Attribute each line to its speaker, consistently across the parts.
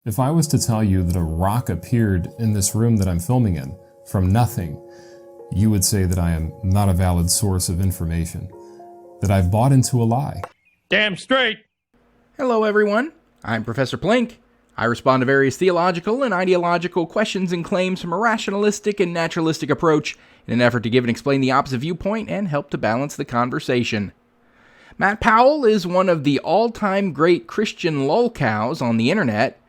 Speaker 1: If I was to tell you that a rock appeared in this room that I'm filming in from nothing, you would say that I am not a valid source of information, that I've bought into a lie.
Speaker 2: Damn straight!
Speaker 3: Hello everyone, I'm Professor Plink. I respond to various theological and ideological questions and claims from a rationalistic and naturalistic approach in an effort to give and explain the opposite viewpoint and help to balance the conversation. Matt Powell is one of the all-time great Christian lolcows on the internet.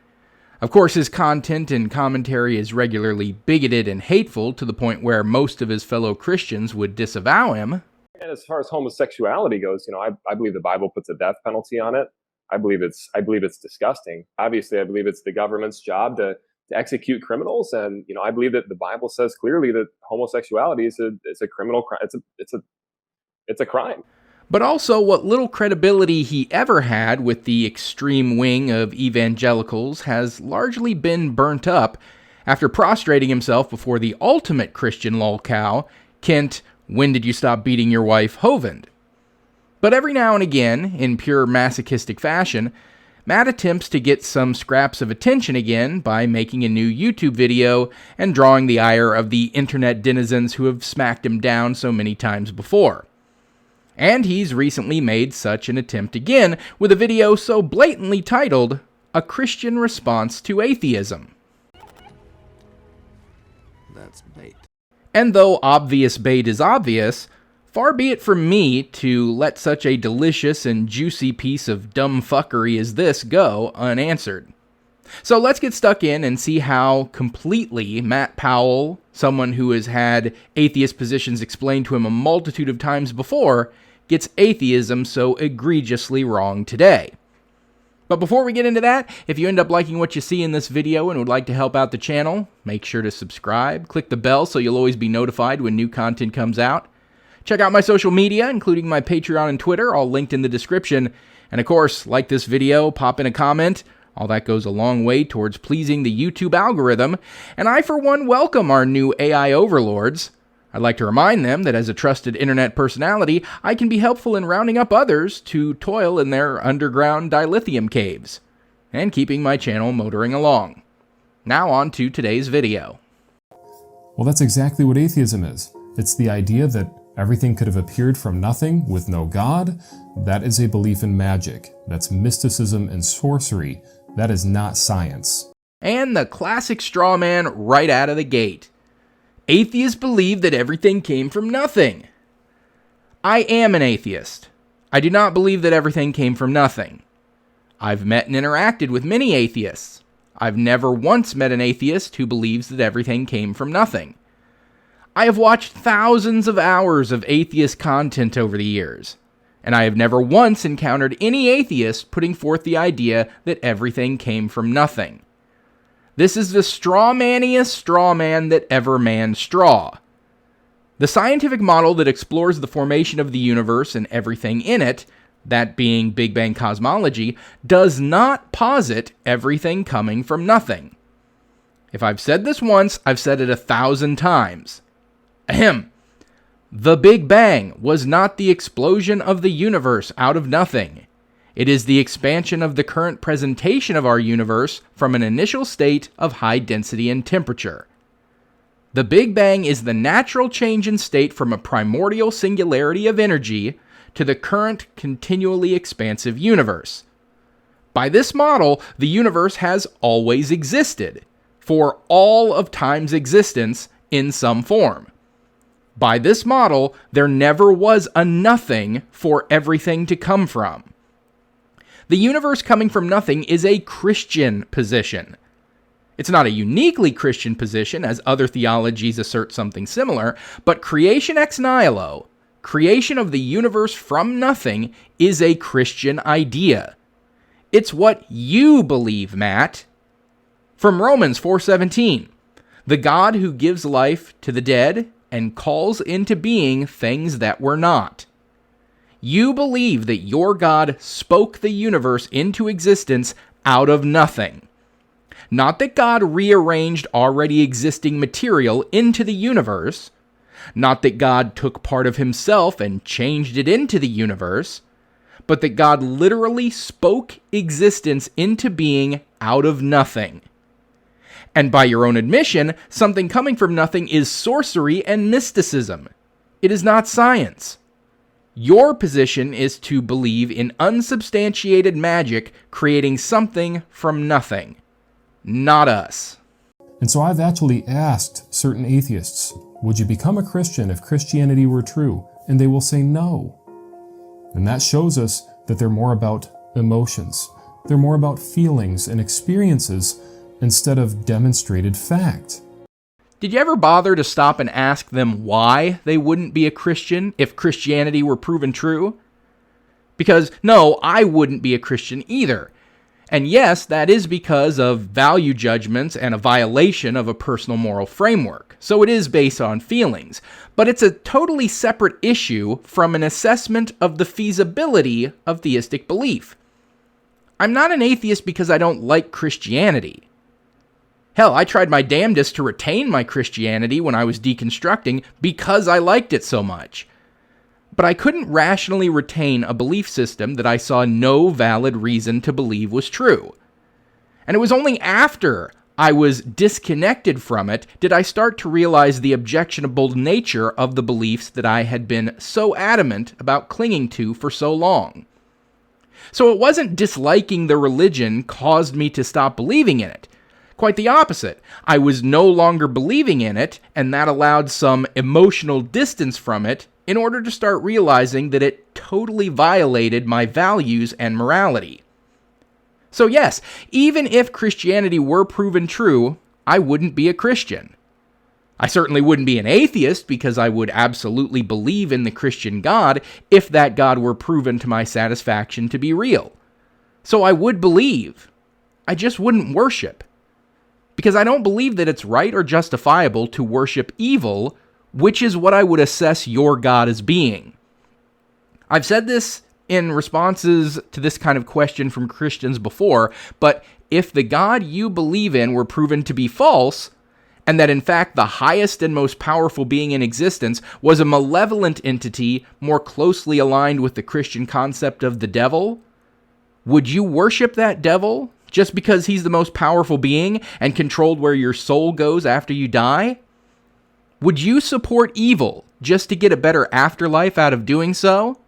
Speaker 3: Of course, his content and commentary is regularly bigoted and hateful to the point where most of his fellow Christians would disavow him.
Speaker 4: And as far as homosexuality goes, I believe the Bible puts a death penalty on it. I believe it's disgusting. Obviously, I believe it's the government's job to execute criminals, and I believe that the Bible says clearly that homosexuality is a criminal crime. It's a crime.
Speaker 3: But also, what little credibility he ever had with the extreme wing of evangelicals has largely been burnt up after prostrating himself before the ultimate Christian lolcow, Kent, "When did you stop beating your wife?" Hovind. But every now and again, in pure masochistic fashion, Matt attempts to get some scraps of attention again by making a new YouTube video and drawing the ire of the internet denizens who have smacked him down so many times before. And he's recently made such an attempt again with a video so blatantly titled, "A Christian Response to Atheism."
Speaker 5: That's bait.
Speaker 3: And though obvious bait is obvious, far be it from me to let such a delicious and juicy piece of dumb fuckery as this go unanswered. So let's get stuck in and see how completely Matt Powell, someone who has had atheist positions explained to him a multitude of times before, gets atheism so egregiously wrong today. But before we get into that, if you end up liking what you see in this video and would like to help out the channel, make sure to subscribe, click the bell so you'll always be notified when new content comes out. Check out my social media, including my Patreon and Twitter, all linked in the description. And of course, like this video, pop in a comment. All that goes a long way towards pleasing the YouTube algorithm. And I, for one, welcome our new AI overlords. I'd like to remind them that as a trusted internet personality, I can be helpful in rounding up others to toil in their underground dilithium caves, and keeping my channel motoring along. Now on to today's video.
Speaker 1: Well, that's exactly what atheism is. It's the idea that everything could have appeared from nothing with no God. That is a belief in magic. That's mysticism and sorcery. That is not science.
Speaker 3: And the classic straw man right out of the gate. Atheists believe that everything came from nothing. I am an atheist. I do not believe that everything came from nothing. I've met and interacted with many atheists. I've never once met an atheist who believes that everything came from nothing. I have watched thousands of hours of atheist content over the years, and I have never once encountered any atheist putting forth the idea that everything came from nothing. This is the strawmaniest straw man that ever manned straw. The scientific model that explores the formation of the universe and everything in it, that being Big Bang cosmology, does not posit everything coming from nothing. If I've said this once, I've said it 1,000 times. Ahem. The Big Bang was not the explosion of the universe out of nothing. It is the expansion of the current presentation of our universe from an initial state of high density and temperature. The Big Bang is the natural change in state from a primordial singularity of energy to the current continually expansive universe. By this model, the universe has always existed, for all of time's existence in some form. By this model, there never was a nothing for everything to come from. The universe coming from nothing is a Christian position. It's not a uniquely Christian position, as other theologies assert something similar, but creation ex nihilo, creation of the universe from nothing, is a Christian idea. It's what you believe, Matt. From Romans 4:17, the God who gives life to the dead and calls into being things that were not. You believe that your God spoke the universe into existence out of nothing. Not that God rearranged already existing material into the universe. Not that God took part of himself and changed it into the universe. but that God literally spoke existence into being out of nothing. And by your own admission, something coming from nothing is sorcery and mysticism. It is not science. Your position is to believe in unsubstantiated magic creating something from nothing. Not us.
Speaker 1: And so I've actually asked certain atheists, would you become a Christian if Christianity were true? And they will say no. And that shows us that they're more about emotions. They're more about feelings and experiences instead of demonstrated fact.
Speaker 3: Did you ever bother to stop and ask them why they wouldn't be a Christian if Christianity were proven true? Because, no, I wouldn't be a Christian either. And yes, that is because of value judgments and a violation of a personal moral framework. So it is based on feelings. But it's a totally separate issue from an assessment of the feasibility of theistic belief. I'm not an atheist because I don't like Christianity. Hell, I tried my damnedest to retain my Christianity when I was deconstructing because I liked it so much. But I couldn't rationally retain a belief system that I saw no valid reason to believe was true. And it was only after I was disconnected from it did I start to realize the objectionable nature of the beliefs that I had been so adamant about clinging to for so long. So it wasn't disliking the religion caused me to stop believing in it. Quite the opposite. I was no longer believing in it, and that allowed some emotional distance from it in order to start realizing that it totally violated my values and morality. So yes, even if Christianity were proven true, I wouldn't be a Christian. I certainly wouldn't be an atheist because I would absolutely believe in the Christian God if that God were proven to my satisfaction to be real. So I would believe. I just wouldn't worship. Because I don't believe that it's right or justifiable to worship evil, which is what I would assess your God as being. I've said this in responses to this kind of question from Christians before, but if the God you believe in were proven to be false, and that in fact the highest and most powerful being in existence was a malevolent entity more closely aligned with the Christian concept of the devil, would you worship that devil just because he's the most powerful being and controlled where your soul goes after you die? Would you support evil just to get a better afterlife out of doing so?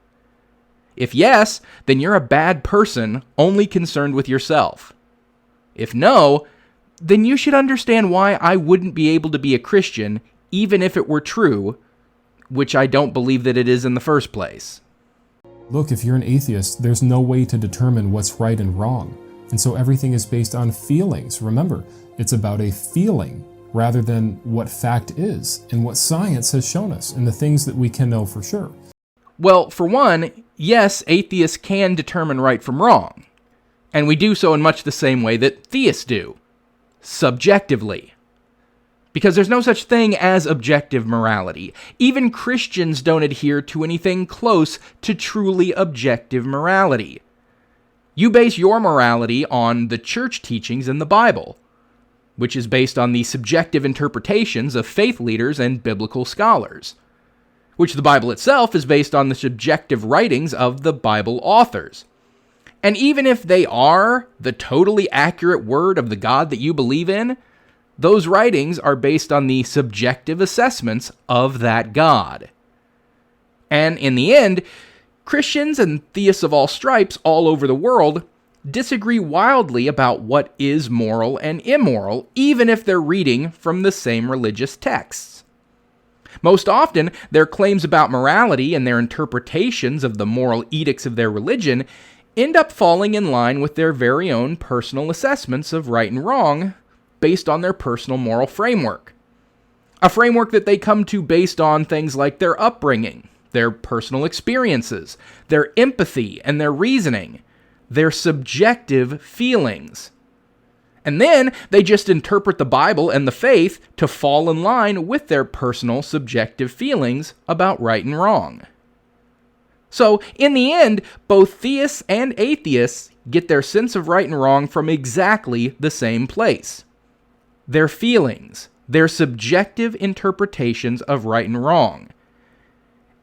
Speaker 3: If yes, then you're a bad person only concerned with yourself. If no, then you should understand why I wouldn't be able to be a Christian even if it were true, which I don't believe that it is in the first place.
Speaker 1: Look, if you're an atheist, there's no way to determine what's right and wrong. And so everything is based on feelings. Remember, it's about a feeling rather than what fact is and what science has shown us and the things that we can know for sure.
Speaker 3: Well, for one, yes, atheists can determine right from wrong. And we do so in much the same way that theists do. Subjectively. Because there's no such thing as objective morality. Even Christians don't adhere to anything close to truly objective morality. You base your morality on the church teachings in the Bible, which is based on the subjective interpretations of faith leaders and biblical scholars, which the Bible itself is based on the subjective writings of the Bible authors. And even if they are the totally accurate word of the God that you believe in, those writings are based on the subjective assessments of that God. And in the end, Christians and theists of all stripes all over the world disagree wildly about what is moral and immoral, even if they're reading from the same religious texts. Most often, their claims about morality and their interpretations of the moral edicts of their religion end up falling in line with their very own personal assessments of right and wrong based on their personal moral framework. A framework that they come to based on things like their upbringing, their personal experiences, their empathy and their reasoning, their subjective feelings. And then they just interpret the Bible and the faith to fall in line with their personal subjective feelings about right and wrong. So, in the end, both theists and atheists get their sense of right and wrong from exactly the same place. Their feelings, their subjective interpretations of right and wrong.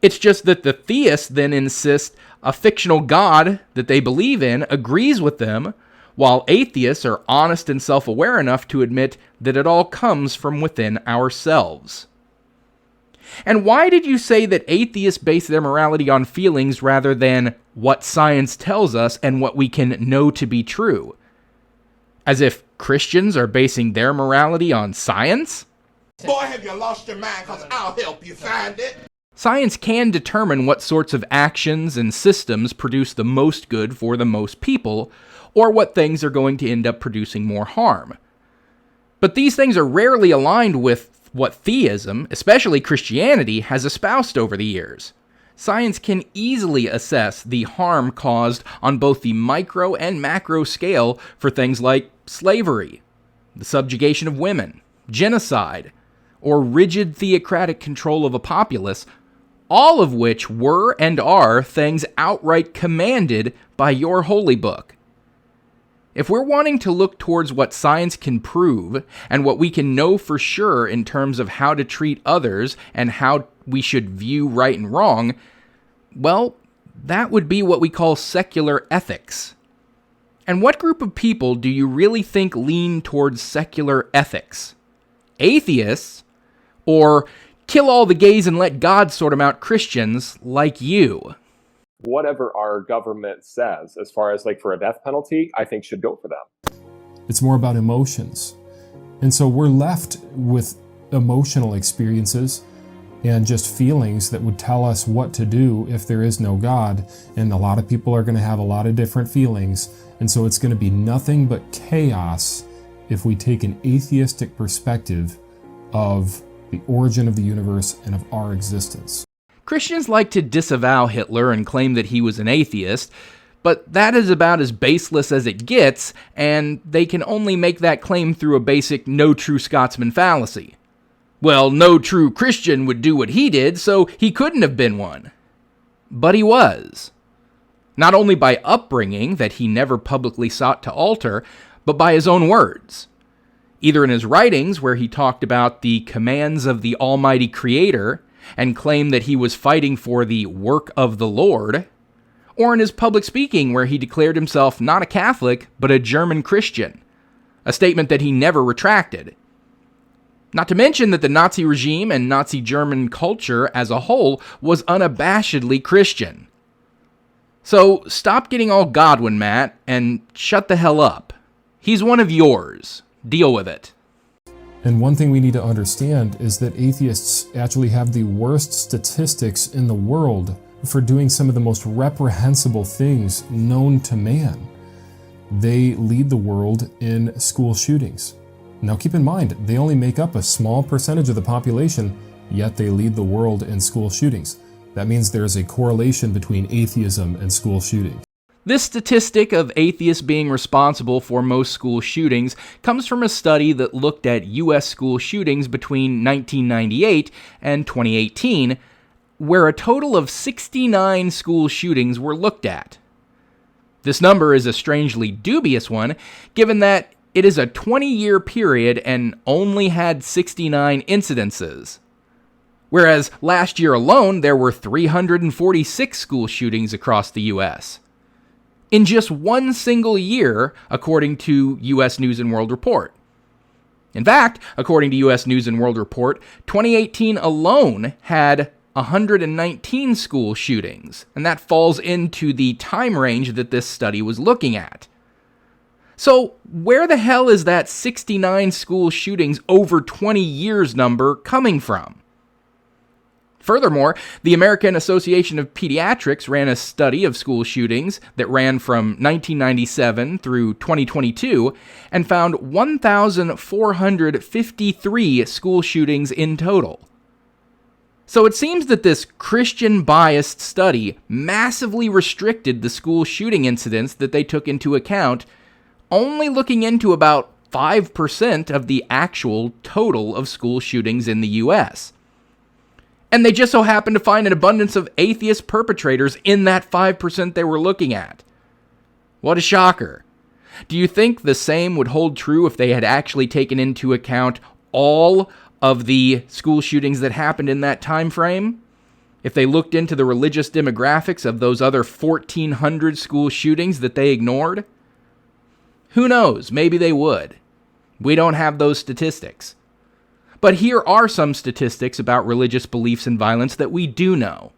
Speaker 3: It's just that the theists then insist a fictional God that they believe in agrees with them, while atheists are honest and self-aware enough to admit that it all comes from within ourselves. And why did you say that atheists base their morality on feelings rather than what science tells us and what we can know to be true? As if Christians are basing their morality on science?
Speaker 2: Boy, have you lost your mind, because I'll help you find it.
Speaker 3: Science can determine what sorts of actions and systems produce the most good for the most people, or what things are going to end up producing more harm. But these things are rarely aligned with what theism, especially Christianity, has espoused over the years. Science can easily assess the harm caused on both the micro and macro scale for things like slavery, the subjugation of women, genocide, or rigid theocratic control of a populace, all of which were and are things outright commanded by your holy book. If we're wanting to look towards what science can prove and what we can know for sure in terms of how to treat others and how we should view right and wrong, well, that would be what we call secular ethics. And what group of people do you really think lean towards secular ethics? Atheists? Or kill all the gays and let God sort them out Christians like you?
Speaker 4: Whatever our government says, as far as like for a death penalty, I think should go for them.
Speaker 1: It's more about emotions. And so we're left with emotional experiences and just feelings that would tell us what to do if there is no God. And a lot of people are going to have a lot of different feelings. And so it's going to be nothing but chaos if we take an atheistic perspective of the origin of the universe and of our existence.
Speaker 3: Christians like to disavow Hitler and claim that he was an atheist, but that is about as baseless as it gets, and they can only make that claim through a basic no true Scotsman fallacy. Well, no true Christian would do what he did, so he couldn't have been one. But he was. Not only by upbringing that he never publicly sought to alter, but by his own words. Either in his writings, where he talked about the commands of the Almighty Creator and claimed that he was fighting for the work of the Lord, or in his public speaking, where he declared himself not a Catholic, but a German Christian, a statement that he never retracted. Not to mention that the Nazi regime and Nazi German culture as a whole was unabashedly Christian. So stop getting all Godwin, Matt, and shut the hell up. He's one of yours. Deal with it.
Speaker 1: And one thing we need to understand is that atheists actually have the worst statistics in the world for doing some of the most reprehensible things known to man. They lead the world in school shootings. Now keep in mind, they only make up a small percentage of the population, yet they lead the world in school shootings. That means there's a correlation between atheism and school shootings.
Speaker 3: This statistic of atheists being responsible for most school shootings comes from a study that looked at U.S. school shootings between 1998 and 2018, where a total of 69 school shootings were looked at. This number is a strangely dubious one, given that it is a 20-year period and only had 69 incidences. Whereas last year alone, there were 346 school shootings across the U.S. in just one single year, according to U.S. News & World Report. In fact, according to U.S. News & World Report, 2018 alone had 119 school shootings, and that falls into the time range that this study was looking at. So, where the hell is that 69 school shootings over 20 years number coming from? Furthermore, the American Association of Pediatrics ran a study of school shootings that ran from 1997 through 2022 and found 1,453 school shootings in total. So it seems that this Christian-biased study massively restricted the school shooting incidents that they took into account, only looking into about 5% of the actual total of school shootings in the U.S., and they just so happened to find an abundance of atheist perpetrators in that 5% they were looking at. What a shocker. Do you think the same would hold true if they had actually taken into account all of the school shootings that happened in that time frame? if they looked into the religious demographics of those other 1,400 school shootings that they ignored? Who knows? Maybe they would. We don't have those statistics. But here are some statistics about religious beliefs and violence that we do know.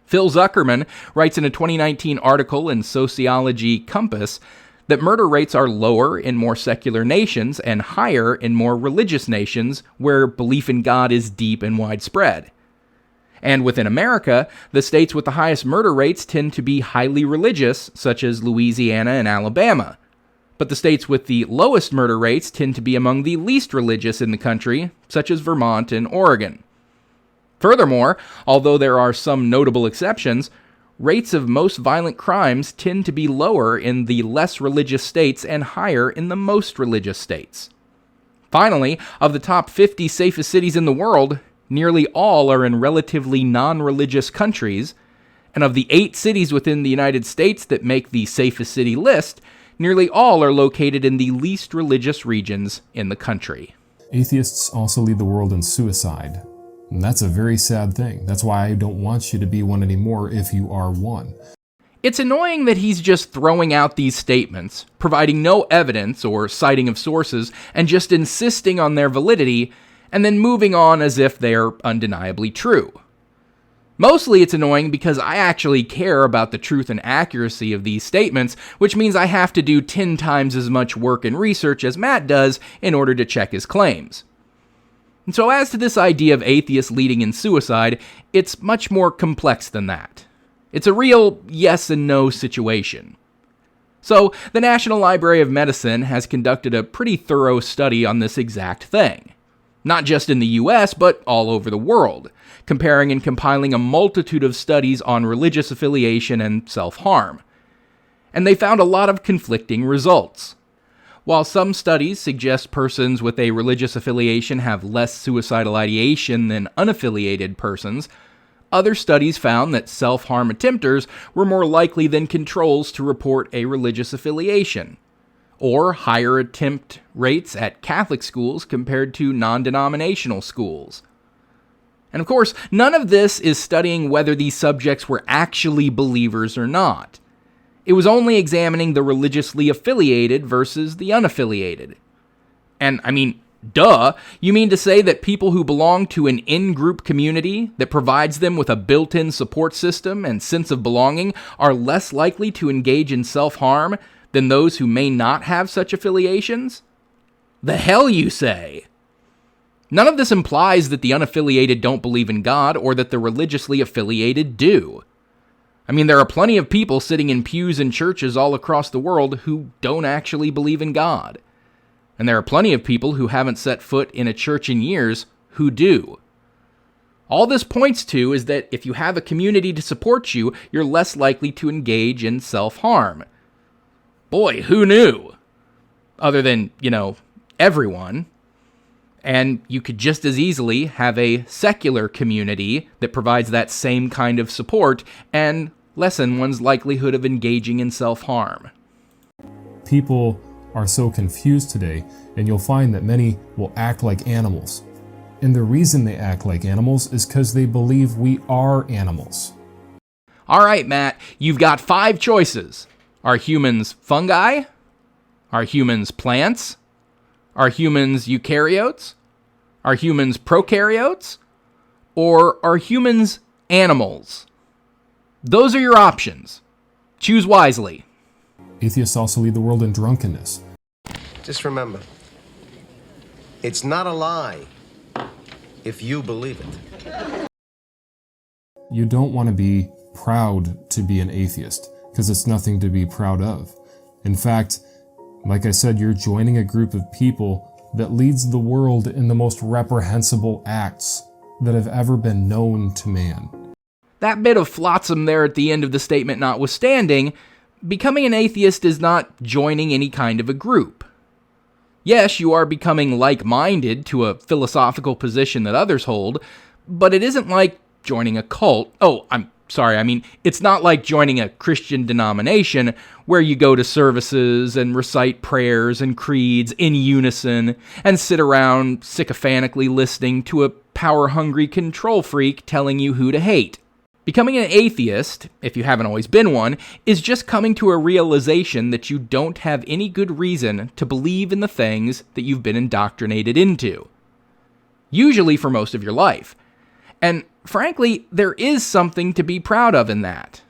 Speaker 3: Phil Zuckerman writes in a 2019 article in Sociology Compass that murder rates are lower in more secular nations and higher in more religious nations where belief in God is deep and widespread. And within America, the states with the highest murder rates tend to be highly religious, such as Louisiana and Alabama. But the states with the lowest murder rates tend to be among the least religious in the country, such as Vermont and Oregon. Furthermore, although there are some notable exceptions, rates of most violent crimes tend to be lower in the less religious states and higher in the most religious states. Finally, of the top 50 safest cities in the world, nearly all are in relatively non-religious countries, and of the 8 cities within the United States that make the safest city list, nearly all are located in the least religious regions in the country.
Speaker 1: Atheists also lead the world in suicide. And that's a very sad thing. That's why I don't want you to be one anymore if you are one.
Speaker 3: It's annoying that he's just throwing out these statements, providing no evidence or citing of sources, and just insisting on their validity, and then moving on as if they're undeniably true. Mostly it's annoying because I actually care about the truth and accuracy of these statements, which means I have to do 10 times as much work and research as Matt does in order to check his claims. And so as to this idea of atheists leading in suicide, it's much more complex than that. It's a real yes and no situation. So, the National Library of Medicine has conducted a pretty thorough study on this exact thing. Not just in the US, but all over the world, comparing and compiling a multitude of studies on religious affiliation and self-harm. And they found a lot of conflicting results. While some studies suggest persons with a religious affiliation have less suicidal ideation than unaffiliated persons, other studies found that self-harm attempters were more likely than controls to report a religious affiliation, or higher attempt rates at Catholic schools compared to non-denominational schools. And of course, none of this is studying whether these subjects were actually believers or not. It was only examining the religiously affiliated versus the unaffiliated. And, I mean, duh, you mean to say that people who belong to an in-group community that provides them with a built-in support system and sense of belonging are less likely to engage in self-harm than those who may not have such affiliations? The hell you say? None of this implies that the unaffiliated don't believe in God or that the religiously affiliated do. I mean, there are plenty of people sitting in pews in churches all across the world who don't actually believe in God. And there are plenty of people who haven't set foot in a church in years who do. All this points to is that if you have a community to support you, you're less likely to engage in self-harm. Boy, who knew? Other than, everyone. And you could just as easily have a secular community that provides that same kind of support and lessen one's likelihood of engaging in self-harm.
Speaker 1: People are so confused today, and you'll find that many will act like animals. And the reason they act like animals is because they believe we are animals.
Speaker 3: All right, Matt, you've got 5 choices. Are humans fungi? Are humans plants? Are humans eukaryotes? Are humans prokaryotes? Or are humans animals? Those are your options. Choose wisely.
Speaker 1: Atheists also lead the world in drunkenness.
Speaker 5: Just remember, it's not a lie if you believe it.
Speaker 1: You don't want to be proud to be an atheist, because it's nothing to be proud of. In fact, like I said, you're joining a group of people that leads the world in the most reprehensible acts that have ever been known to man.
Speaker 3: That bit of flotsam there at the end of the statement notwithstanding, becoming an atheist is not joining any kind of a group. Yes, you are becoming like-minded to a philosophical position that others hold, but it isn't like joining a cult. It's not like joining a Christian denomination where you go to services and recite prayers and creeds in unison and sit around sycophantically listening to a power-hungry control freak telling you who to hate. Becoming an atheist, if you haven't always been one, is just coming to a realization that you don't have any good reason to believe in the things that you've been indoctrinated into. Usually for most of your life. And frankly, there is something to be proud of in that.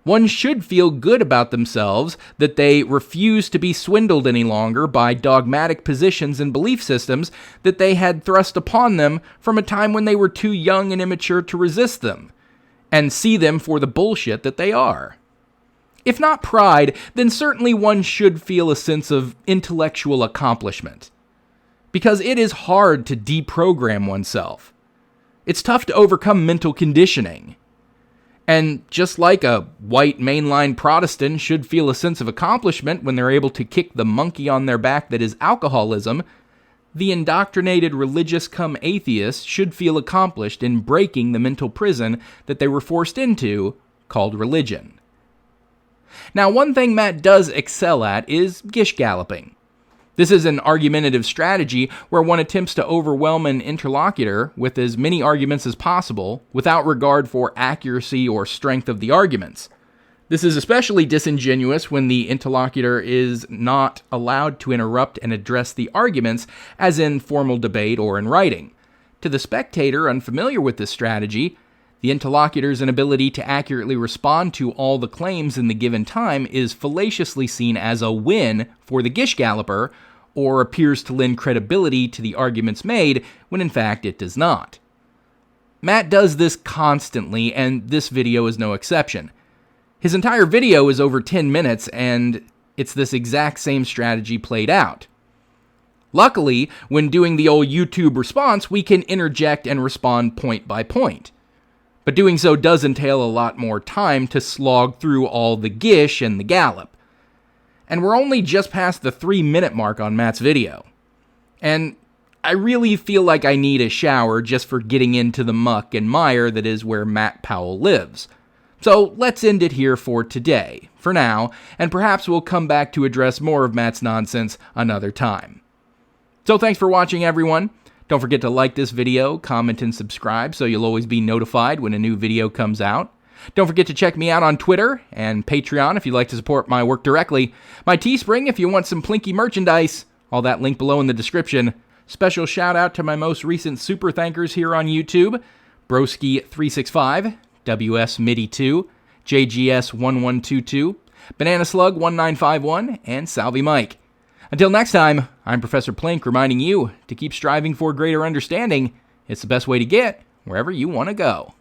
Speaker 3: One should feel good about themselves that they refuse to be swindled any longer by dogmatic positions and belief systems that they had thrust upon them from a time when they were too young and immature to resist them, and see them for the bullshit that they are. If not pride, then certainly one should feel a sense of intellectual accomplishment. Because it is hard to deprogram oneself. It's tough to overcome mental conditioning. And just like a white mainline Protestant should feel a sense of accomplishment when they're able to kick the monkey on their back that is alcoholism, the indoctrinated religious cum atheist should feel accomplished in breaking the mental prison that they were forced into, called religion. Now, one thing Matt does excel at is Gish galloping. This is an argumentative strategy where one attempts to overwhelm an interlocutor with as many arguments as possible without regard for accuracy or strength of the arguments. This is especially disingenuous when the interlocutor is not allowed to interrupt and address the arguments, as in formal debate or in writing. To the spectator unfamiliar with this strategy, the interlocutor's inability to accurately respond to all the claims in the given time is fallaciously seen as a win for the Gish galloper, or appears to lend credibility to the arguments made, when in fact it does not. Matt does this constantly, and this video is no exception. His entire video is over 10 minutes, and it's this exact same strategy played out. Luckily, when doing the old YouTube response, we can interject and respond point by point. But doing so does entail a lot more time to slog through all the Gish and the Gallop. And we're only just past the 3-minute mark on Matt's video. And I really feel like I need a shower just for getting into the muck and mire that is where Matt Powell lives. So let's end it here for today, for now, and perhaps we'll come back to address more of Matt's nonsense another time. So thanks for watching, everyone. Don't forget to like this video, comment, and subscribe so you'll always be notified when a new video comes out. Don't forget to check me out on Twitter and Patreon if you'd like to support my work directly. My Teespring if you want some Plinky merchandise. All that linked below in the description. Special shout out to my most recent super thankers here on YouTube. Broski365, WSMidi2, JGS1122, BananaSlug1951, and Salvi Mike. Until next time, I'm Professor Plink reminding you to keep striving for greater understanding. It's the best way to get wherever you want to go.